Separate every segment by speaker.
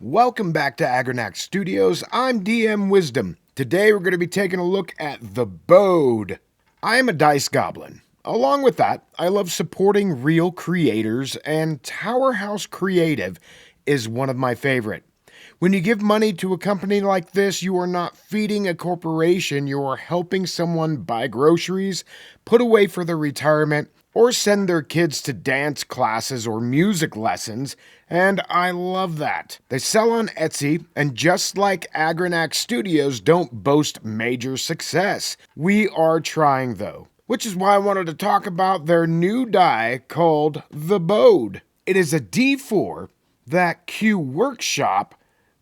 Speaker 1: Welcome back to Agranak Studios. I'm DM Wisdom. Today we're going to be taking a look at the Bode. I am a dice goblin. Along with that, I love supporting real creators, and Towerhouse Creative is one of my favorite. When you give money to a company like this, you are not feeding a corporation, you are helping someone buy groceries, put away for their retirement, or send their kids to dance classes or music lessons, and I love that. They sell on Etsy, and just like Agranak Studios don't boast major success. We are trying though, which is why I wanted to talk about their new die called the Bode. It is a D4 that Q Workshop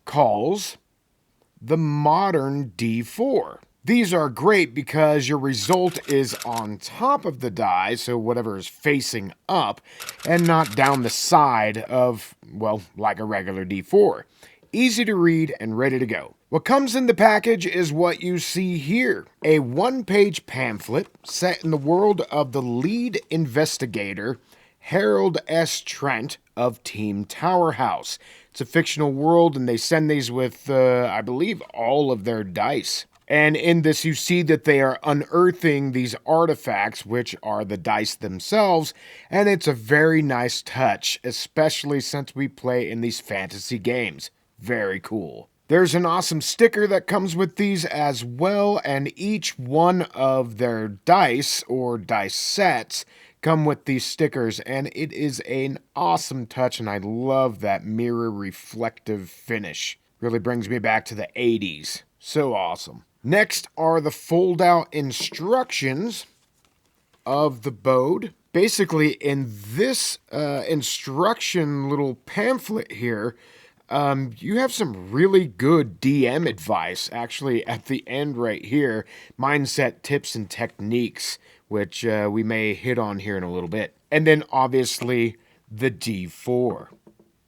Speaker 1: calls the modern D4. These are great because your result is on top of the die, so whatever is facing up, and not down the side of, well, like a regular D4. Easy to read and ready to go. What comes in the package is what you see here. A one-page pamphlet set in the world of the lead investigator, Harold S. Trent of Team Towerhouse. It's a fictional world, and they send these with, I believe, all of their dice. And in this, you see that they are unearthing these artifacts, which are the dice themselves, and it's a very nice touch, especially since we play in these fantasy games. Very cool. There's an awesome sticker that comes with these as well, and each one of their dice, or dice sets, come with these stickers, and it is an awesome touch, and I love that mirror reflective finish. Really brings me back to the 80s. So awesome. Next are the fold-out instructions of the Bode. Basically, in this instruction little pamphlet here, you have some really good DM advice, actually, at the end right here. Mindset tips and techniques, which we may hit on here in a little bit. And then, obviously, the D4.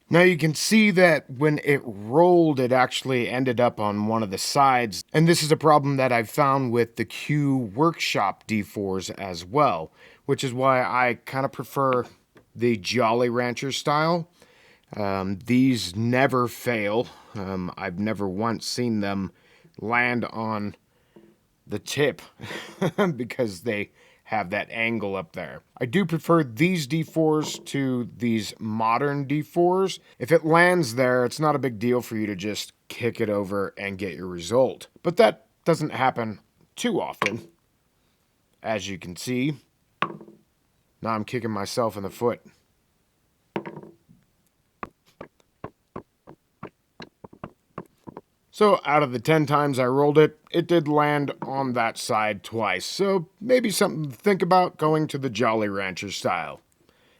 Speaker 1: Now you can see that when it rolled, it actually ended up on one of the sides. And this is a problem that I've found with the Q Workshop D4s as well, which is why I kind of prefer the Jolly Rancher style. These never fail. I've never once seen them land on the tip because they have that angle up there. I do prefer these D4s to these modern D4s. If it lands there, it's not a big deal for you to just kick it over and get your result. But that doesn't happen too often, as you can see. Now I'm kicking myself in the foot. So out of the 10 times I rolled it, it did land on that side twice. So maybe something to think about going to the Jolly Rancher style.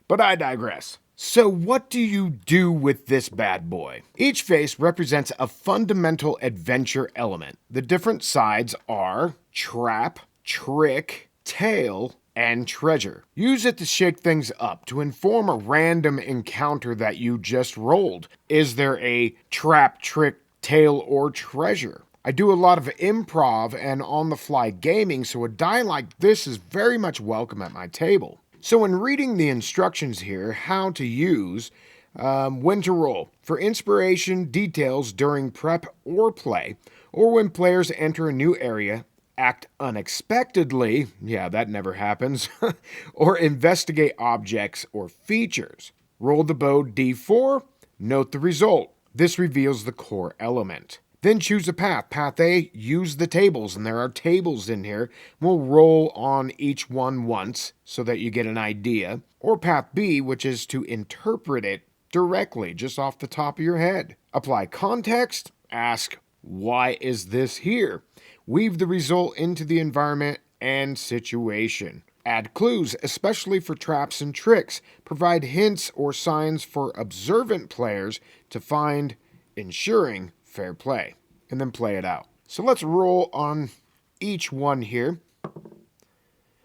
Speaker 1: But I digress. So what do you do with this bad boy? Each face represents a fundamental adventure element. The different sides are trap, trick, tale, and treasure. Use it to shake things up, to inform a random encounter that you just rolled. Is there a trap, trick, tale, or treasure? I do a lot of improv and on-the-fly gaming, so a die like this is very much welcome at my table. So in reading the instructions here, how to use, when to roll, for inspiration, details during prep or play, or when players enter a new area, act unexpectedly, yeah, that never happens, or investigate objects or features. Roll the Bode D4, note the result. This reveals the core element. Then choose a path. Path A, use the tables, and there are tables in here. We'll roll on each one once so that you get an idea. Or path B, which is to interpret it directly, just off the top of your head. Apply context. Ask, why is this here? Weave the result into the environment and situation. Add clues, especially for traps and tricks. Provide hints or signs for observant players to find, ensuring fair play. And then play it out. So let's roll on each one here.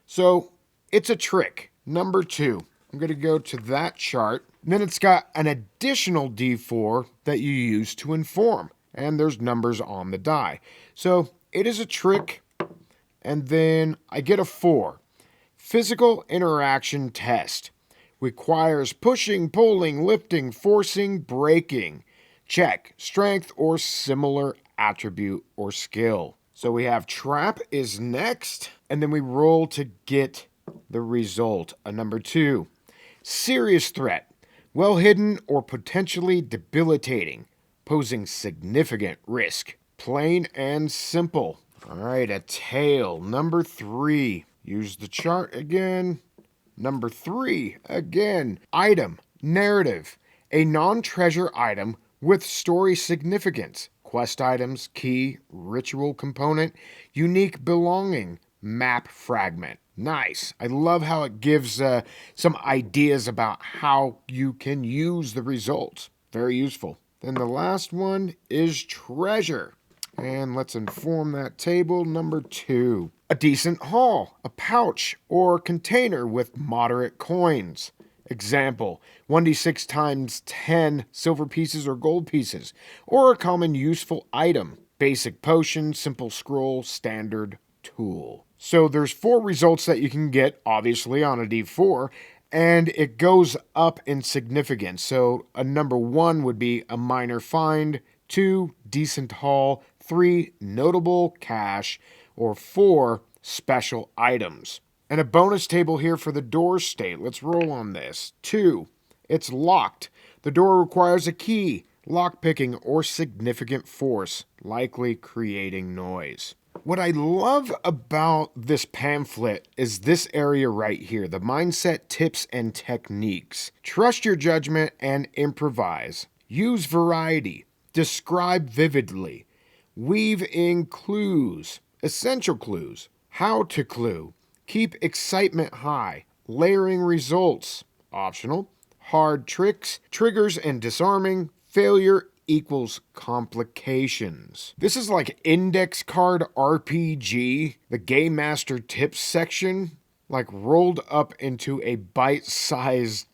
Speaker 1: So it's a trick. Number 2. I'm going to go to that chart. And then it's got an additional D4 that you use to inform. And there's numbers on the die. So it is a trick. And then I get a 4. Physical interaction test. Requires pushing, pulling, lifting, forcing, breaking. Check. Strength or similar attribute or skill. So we have trap is next, and then we roll to get the result. A number 2. Serious threat. Well hidden or potentially debilitating, posing significant risk. Plain and simple. All right, a tail. Number 3. Use the chart again. Number 3, again. Item. Narrative. A non-treasure item with story significance. Quest items, key, ritual component, unique belonging, map fragment. Nice. I love how it gives some ideas about how you can use the results. Very useful. Then the last one is treasure. And let's inform that table. Number 2. A decent haul, a pouch or container with moderate coins. Example, 1d6 times 10 silver pieces or gold pieces, or a common useful item. Basic potion, simple scroll, standard tool. So there's 4 results that you can get, obviously, on a d4, and it goes up in significance. So a number 1 would be a minor find, 2, decent haul, 3, notable cash, or 4, special items. And a bonus table here for the door state. Let's roll on this. 2, it's locked. The door requires a key, lockpicking, or significant force, likely creating noise. What I love about this pamphlet is this area right here, the mindset tips and techniques. Trust your judgment and improvise. Use variety. Describe vividly. Weave in clues, essential clues, how to clue. Keep excitement high. Layering results, optional. Hard tricks, triggers and disarming. Failure equals complications. This is like index card RPG, the Game Master tips section, like rolled up into a bite-sized,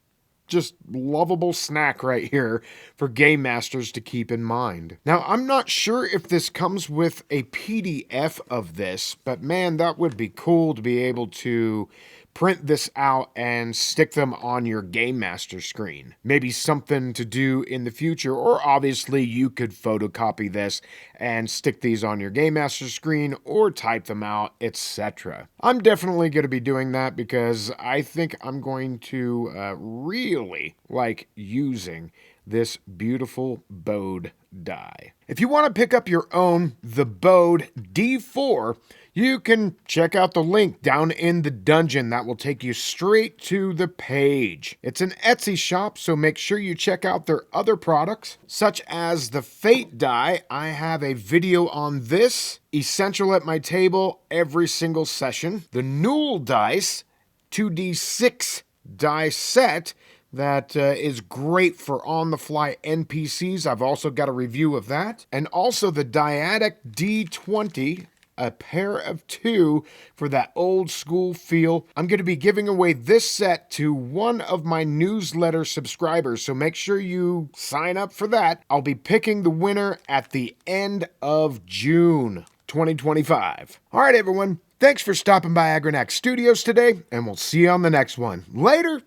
Speaker 1: just lovable snack right here for game masters to keep in mind. Now, I'm not sure if this comes with a PDF of this, but man, that would be cool to be able to print this out and stick them on your Game Master screen. Maybe something to do in the future, or obviously you could photocopy this and stick these on your Game Master screen or type them out, etc. I'm definitely going to be doing that because I think I'm going to really like using this beautiful Bode die. If you want to pick up your own The Bode D4, you can check out the link down in the dungeon. That will take you straight to the page. It's an Etsy shop, so make sure you check out their other products, such as the Fate die. I have a video on this, essential at my table every single session. The Newell dice, 2d6 die set, that is great for on-the-fly NPCs. I've also got a review of that. And also the Dyadic D20, a pair of 2 for that old school feel. I'm going to be giving away this set to one of my newsletter subscribers, so make sure you sign up for that. I'll be picking the winner at the end of June 2025. All right, everyone. Thanks for stopping by Agranak Studios today, and we'll see you on the next one. Later!